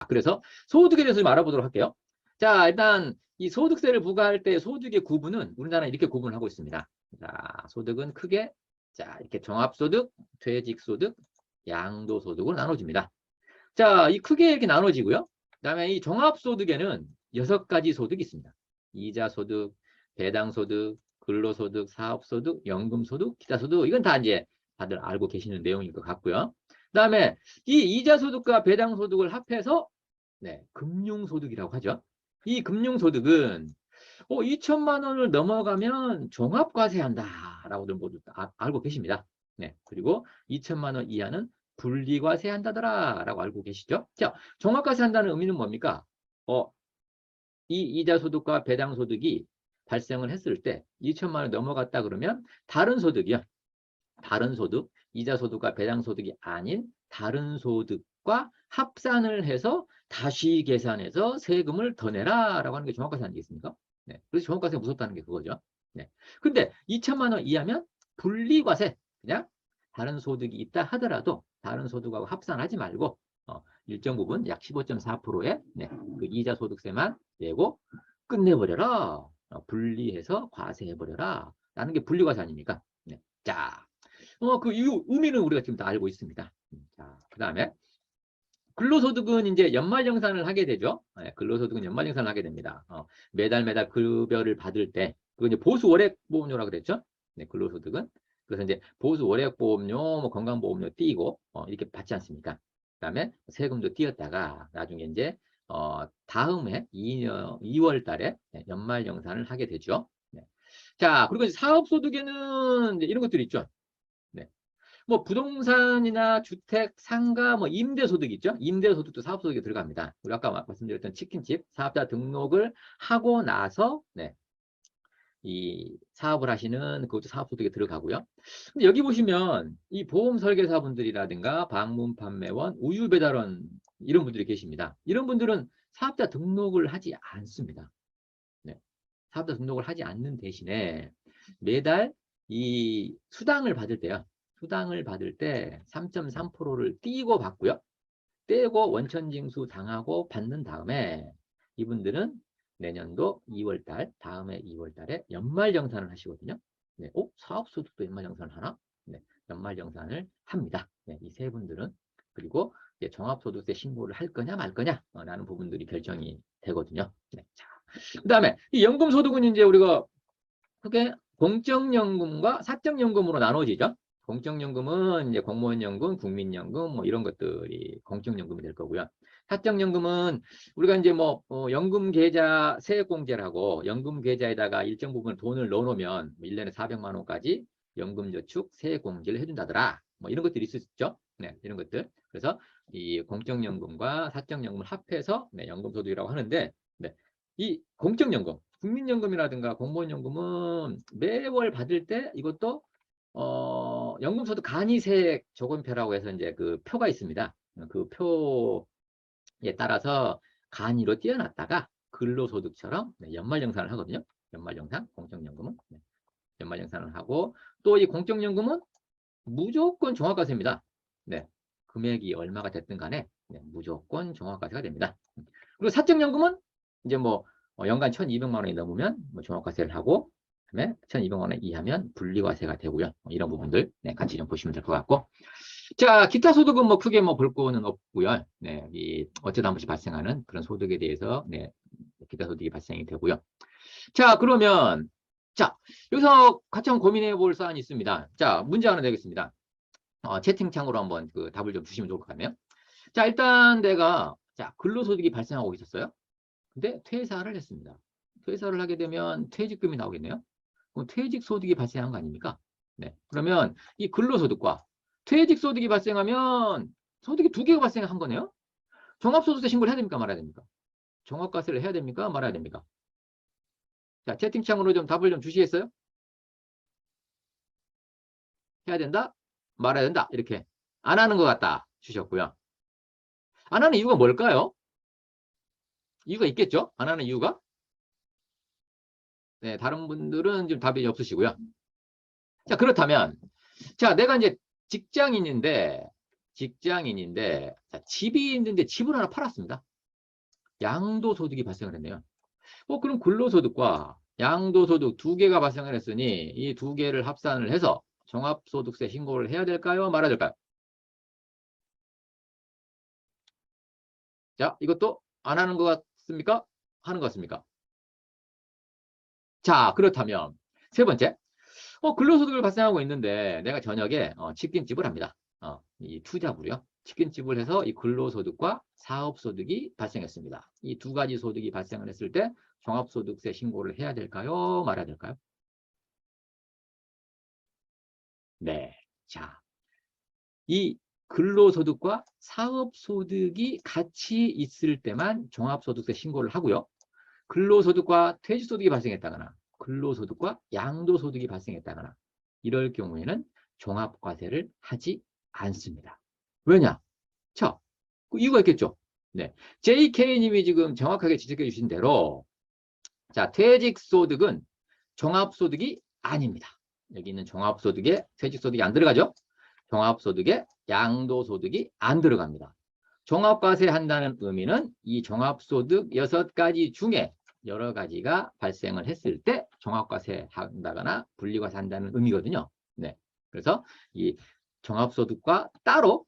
그래서 소득에 대해서 좀 알아보도록 할게요. 자, 일단 이 소득세를 부과할 때 소득의 구분은 우리나라는 이렇게 구분을 하고 있습니다. 자, 소득은 크게 자, 이렇게 종합소득, 퇴직소득, 양도소득으로 나눠집니다. 자, 이 크게 이렇게 나눠지고요. 그다음에 이 종합소득에는 6가지 소득이 있습니다. 이자소득, 배당소득, 근로소득, 사업소득, 연금소득, 기타소득. 이건 다 이제 다들 알고 계시는 내용일 것 같고요. 그다음에 이 이자소득과 배당소득을 합해서 네, 금융소득이라고 하죠. 이 금융소득은 2천만 원을 넘어가면 종합과세한다라고들 모두 알고 계십니다. 네, 그리고 2천만 원 이하는 분리과세한다더라라고 알고 계시죠? 자, 종합과세한다는 의미는 뭡니까? 이 이자소득과 배당소득이 발생을 했을 때 2천만 원 넘어갔다 그러면 다른 소득이요. 다른 소득, 이자소득과 배당소득이 아닌 다른 소득과 합산을 해서 다시 계산해서 세금을 더 내라라고 하는 게 종합과세 아니겠습니까? 네. 그래서 종합과세가 무섭다는 게 그거죠. 네. 근데 2천만 원 이하면 분리과세, 그냥 다른 소득이 있다 하더라도 다른 소득하고 합산하지 말고 일정 부분 약 15.4%의 네, 그 이자소득세만 내고 끝내버려라. 분리해서 과세해버려라. 라는 게 분리과세 아닙니까? 네. 자, 그 이유, 의미는 우리가 지금 다 알고 있습니다. 자, 그 다음에 근로소득은 이제 연말정산을 하게 되죠. 네, 근로소득은 연말정산을 하게 됩니다. 매달 급여를 받을 때, 그건 이제 보수월액보험료라고 그랬죠. 네, 근로소득은. 그래서 이제 보수월액보험료, 뭐 건강보험료 띄고, 이렇게 받지 않습니까? 그 다음에 세금도 띄었다가, 나중에 이제, 다음해 2월 달에 네, 연말정산을 하게 되죠. 네. 자, 그리고 이제 사업소득에는 이제 이런 것들이 있죠. 네. 뭐 부동산이나 주택, 상가, 뭐 임대소득 있죠? 임대소득도 사업소득에 들어갑니다. 우리 아까 말씀드렸던 치킨집 사업자 등록을 하고 나서 네, 이 사업을 하시는 그것도 사업소득에 들어가고요. 근데 여기 보시면 이 보험설계사분들이라든가 방문 판매원, 우유배달원 이런 분들이 계십니다. 이런 분들은 사업자 등록을 하지 않습니다. 네. 사업자 등록을 하지 않는 대신에 매달 이 수당을 받을 때요. 수당을 받을 때 3.3%를 띄고 받고요. 떼고 원천징수 당하고 받는 다음에 이분들은 내년도 2월달, 다음해 2월달에 연말정산을 하시거든요. 네, 사업소득도 연말정산을 하나? 네, 연말정산을 합니다. 네, 이 세 분들은. 그리고 이제 종합소득세 신고를 할 거냐 말 거냐 라는 부분들이 결정이 되거든요. 네, 자, 그 다음에 이 연금소득은 이제 우리가 크게 공적연금과 사적연금으로 나눠지죠. 공적연금은 이제 공무원연금, 국민연금 뭐 이런 것들이 공적연금이 될 거고요. 사적연금은 우리가 이제 뭐 연금 계좌 세액공제라고 연금 계좌에다가 일정 부분 돈을 넣어놓으면 1년에 400만 원까지 연금저축 세액공제를 해준다더라. 뭐 이런 것들이 있었죠. 네, 이런 것들. 그래서 이 공적연금과 사적연금을 합해서 네, 연금소득이라고 하는데 네, 이 공적연금, 국민연금이라든가 공무원연금은 매월 받을 때 이것도 연금소득 간이세액 조건표라고 해서 이제 그 표가 있습니다. 그 표에 따라서 간이로 띄어놨다가 근로소득처럼 네, 연말정산을 하거든요. 연말정산, 공적연금은 네, 연말정산을 하고 또 이 공적연금은 무조건 종합과세입니다. 네, 금액이 얼마가 됐든 간에 네, 무조건 종합과세가 됩니다. 그리고 사적연금은 이제 뭐 연간 1,200만 원이 넘으면 뭐 종합과세를 하고 그다음에 1,200만 원 이하면 분리과세가 되고요. 이런 부분들 네, 같이 좀 보시면 될 것 같고 자 기타 소득은 뭐 크게 뭐 볼 거는 없고요. 네, 이 어쩌다 한 번씩 발생하는 그런 소득에 대해서 네, 기타 소득이 발생이 되고요. 자 그러면 자 여기서 같이 한번 고민해 볼 사안이 있습니다. 자 문제 하나 내겠습니다. 채팅창으로 한번 그 답을 좀 주시면 좋을 것 같네요. 자 일단 내가 자 근로소득이 발생하고 있었어요. 근데 퇴사를 했습니다. 퇴사를 하게 되면 퇴직금이 나오겠네요. 그럼 퇴직소득이 발생한 거 아닙니까? 네. 그러면 이 근로소득과 퇴직소득이 발생하면 소득이 두 개가 발생한 거네요. 종합소득세 신고를 해야 됩니까? 말아야 됩니까? 종합과세를 해야 됩니까? 말아야 됩니까? 자, 채팅창으로 좀 답을 좀 주시겠어요? 해야 된다? 말아야 된다? 이렇게. 안 하는 것 같다. 주셨고요. 안 하는 이유가 뭘까요? 이유가 있겠죠? 안 하는 이유가? 네, 다른 분들은 좀 답이 없으시고요. 자, 그렇다면, 자, 내가 이제 직장인인데, 자, 집이 있는데 집을 하나 팔았습니다. 양도소득이 발생을 했네요. 그럼 근로소득과 양도소득 두 개가 발생을 했으니 이 두 개를 합산을 해서 종합소득세 신고를 해야 될까요? 말아야 될까요? 자, 이것도 안 하는 것 같습니까? 하는 것 같습니까? 자, 그렇다면 세 번째, 근로소득을 발생하고 있는데 내가 저녁에 치킨집을 합니다. 이 투잡으로요. 치킨집을 해서 이 근로소득과 사업소득이 발생했습니다. 이 두 가지 소득이 발생을 했을 때 종합소득세 신고를 해야 될까요? 말아야 될까요? 네. 자, 이 근로소득과 사업소득이 같이 있을 때만 종합소득세 신고를 하고요. 근로소득과 퇴직소득이 발생했다거나 근로소득과 양도소득이 발생했다거나 이럴 경우에는 종합과세를 하지 않습니다. 왜냐? 자, 그 이유가 있겠죠. 네, JK님이 지금 정확하게 지적해 주신 대로 자, 퇴직소득은 종합소득이 아닙니다. 여기 있는 종합소득에 퇴직소득이 안 들어가죠. 종합소득에 양도소득이 안 들어갑니다. 종합과세 한다는 의미는 이 종합소득 6가지 중에 여러 가지가 발생을 했을 때 종합과세 한다거나 분리과세 한다는 의미거든요. 네. 그래서 이 종합소득과 따로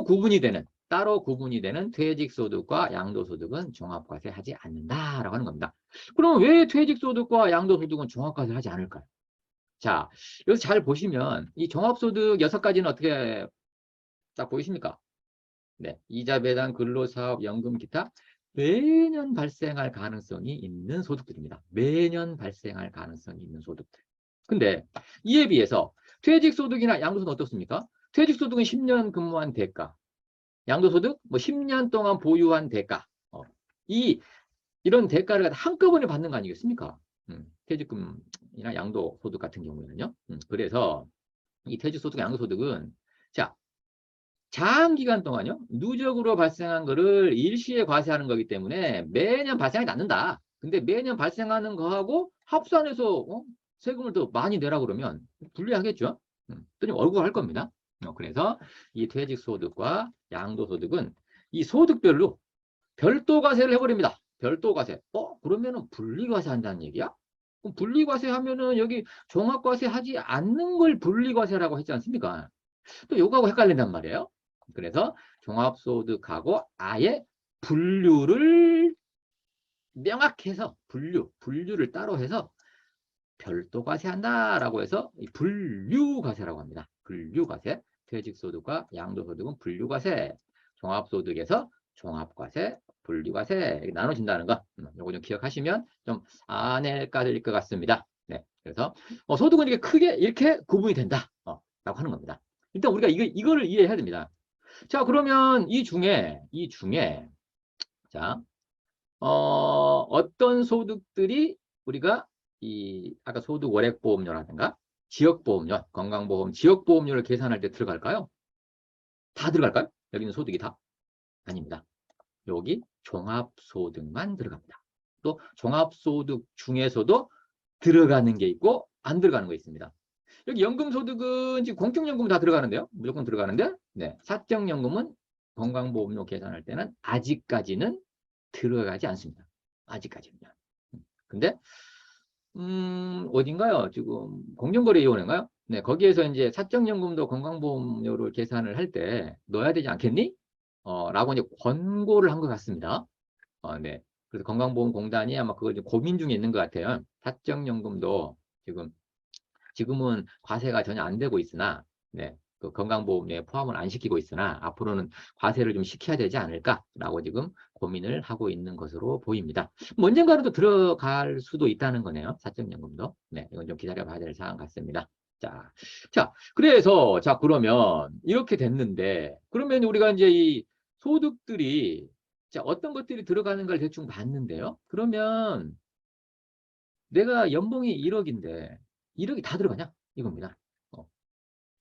구분이 되는 퇴직소득과 양도소득은 종합과세 하지 않는다라고 하는 겁니다. 그럼 왜 퇴직소득과 양도소득은 종합과세 하지 않을까요? 자, 여기서 잘 보시면 이 종합소득 6가지는 어떻게 딱 보이십니까? 네, 이자, 배당, 근로사업, 연금, 기타 매년 발생할 가능성이 있는 소득들입니다. 매년 발생할 가능성이 있는 소득들. 근데 이에 비해서 퇴직소득이나 양도소득은 어떻습니까? 퇴직소득은 10년 근무한 대가, 양도소득 뭐 10년 동안 보유한 대가. 이런 대가를 한꺼번에 받는 거 아니겠습니까? 퇴직금이나 양도소득 같은 경우에는요. 그래서 이 퇴직소득, 양도소득은 자, 장기간 동안요, 누적으로 발생한 거를 일시에 과세하는 거기 때문에 매년 발생하지 않는다. 근데 매년 발생하는 거하고 합산해서 세금을 더 많이 내라 그러면 불리하겠죠. 또 얼굴 할 겁니다. 그래서 이 퇴직소득과 양도소득은 이 소득별로 별도 과세를 해버립니다. 별도 과세. 그러면은 분리과세 한다는 얘기야? 그럼 분리과세 하면은 여기 종합과세 하지 않는 걸 분리과세라고 했지 않습니까? 또 요거하고 헷갈린단 말이에요. 그래서 종합소득하고 아예 분류를 명확해서 분류를 따로 해서 별도 과세한다라고 해서 분류과세라고 합니다. 분류과세. 퇴직소득과 양도소득은 분류과세. 종합소득에서 종합과세, 분류과세 나눠진다는 거. 요거 좀 기억하시면 좀 안 헷갈릴 것 같습니다. 네. 그래서 소득은 이렇게 크게 이렇게 구분이 된다. 라고 하는 겁니다. 일단 우리가 이거를 이해해야 됩니다. 자, 그러면 이 중에 자, 어떤 소득들이 우리가 아까 소득 월액보험료라든가 지역보험료, 건강보험, 지역보험료를 계산할 때 들어갈까요? 다 들어갈까요? 여기 있는 소득이 다? 아닙니다. 여기 종합소득만 들어갑니다. 또 종합소득 중에서도 들어가는 게 있고 안 들어가는 거 있습니다. 여기 연금소득은 지금 공적연금 다 들어가는데요. 무조건 들어가는데, 네, 사적연금은 건강보험료 계산할 때는 아직까지는 들어가지 않습니다. 아직까지는요. 근데 어딘가요? 지금 공정거래위원회인가요? 네, 거기에서 이제 사적연금도 건강보험료를 계산을 할 때 넣어야 되지 않겠니? 라고 이제 권고를 한 것 같습니다. 네. 그래서 건강보험공단이 아마 그걸 고민 중에 있는 것 같아요. 사적연금도 지금은 과세가 전혀 안 되고 있으나, 네, 그 건강보험료에 포함을 안 시키고 있으나 앞으로는 과세를 좀 시켜야 되지 않을까라고 지금 고민을 하고 있는 것으로 보입니다. 언젠가는 또 들어갈 수도 있다는 거네요. 사적연금도. 네, 이건 좀 기다려봐야 될 사안 같습니다. 그래서 그러면 이렇게 됐는데, 그러면 우리가 이제 이 소득들이 어떤 것들이 들어가는가를 대충 봤는데요. 그러면 내가 연봉이 1억인데 1억이 다 들어가냐? 이겁니다.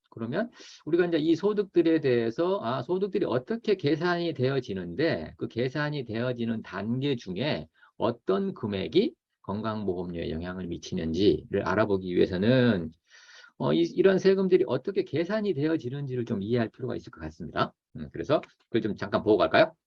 그러면 우리가 이제 이 소득들에 대해서 소득들이 어떻게 계산이 되어지는데 그 계산이 되어지는 단계 중에 어떤 금액이 건강보험료에 영향을 미치는지를 알아보기 위해서는 이런 세금들이 어떻게 계산이 되어지는지를 좀 이해할 필요가 있을 것 같습니다. 그래서 그걸 좀 잠깐 보고 갈까요?